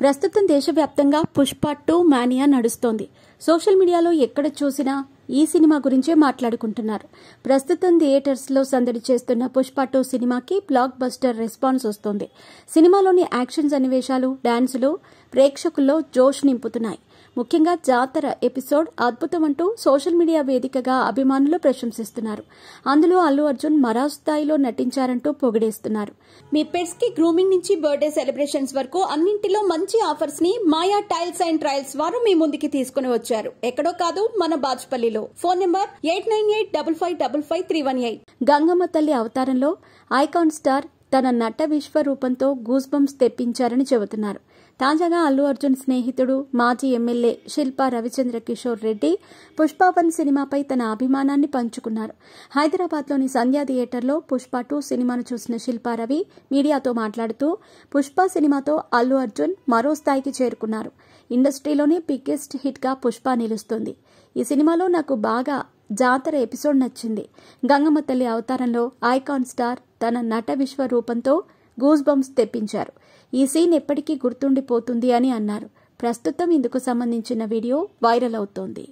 ప్రస్తుతం దేశవ్యాప్తంగా పుష్ప 2 మానియా నడుస్తోంది. సోషల్ మీడియాలో ఎక్కడ చూసినా ఈ సినిమా గురించే మాట్లాడుకుంటున్నారు. ప్రస్తుతం థియేటర్స్లో సందడి చేస్తున్న పుష్ప 2 సినిమాకి బ్లాక్ బస్టర్ రెస్పాన్స్ వస్తోంది. సినిమాలోని యాక్షన్ సన్నివేశాలు, డాన్సులు ప్రేక్షకుల్లో జోష్ నింపుతున్నాయి. ముఖ్యంగా జాతర ఎపిసోడ్ అద్భుతమంటూ సోషల్ మీడియా వేదికగా అభిమానులు ప్రశంసిస్తున్నారు. అందులో అల్లు అర్జున్ మరాజ్ స్థాయిలో నటించారంటూ పొగిడేస్తున్నారు. మీ పెట్స్ కి గ్రూమింగ్ నుంచి బర్త్డే సెలబ్రేషన్స్ వరకు అన్నింటిలో మంచి ఆఫర్స్ ని మాయా టైల్స్ అండ్ ట్రయల్స్ వారు మీ ముందుకి తీసుకుని వచ్చారు. ఎక్కడో కాదు, మన బాజ్పల్లిలో. Phone number 8985555318. గంగమ్మ తల్లి అవతారంలో ఐకాన్ స్టార్ తన నట విశ్వరూపంతో గూస్ బంప్స్ తెప్పించారని చెబుతున్నారు. తాజాగా అల్లు అర్జున్ స్నేహితుడు, మాజీ ఎమ్మెల్యే శిల్పా రవిచంద్ర కిషోర్ రెడ్డి పుష్ప 1 సినిమాపై తన అభిమానాన్ని పంచుకున్నారు. హైదరాబాద్లోని సంధ్యా థియేటర్లో పుష్ప 2 సినిమాను చూసిన శిల్పా రవి మీడియాతో మాట్లాడుతూ, పుష్ప సినిమాతో అల్లు అర్జున్ మరో స్థాయికి చేరుకున్నారు. ఇండస్ట్రీలోనే బిగ్గెస్ట్ హిట్గా పుష్ప నిలుస్తుంది. ఈ సినిమాలో నాకు బాగా జాతర ఎపిసోడ్ నచ్చింది. గంగమ్మ తల్లి అవతారంలో ఐకాన్ స్టార్ తన నట విశ్వరూపంతో గూస్ బంప్స్ తెప్పించారు. ఈ సీన్ ఎప్పటికీ గుర్తుండిపోతుంది అని అన్నారు. ప్రస్తుతం ఇందుకు సంబంధించిన వీడియో వైరల్ అవుతోంది.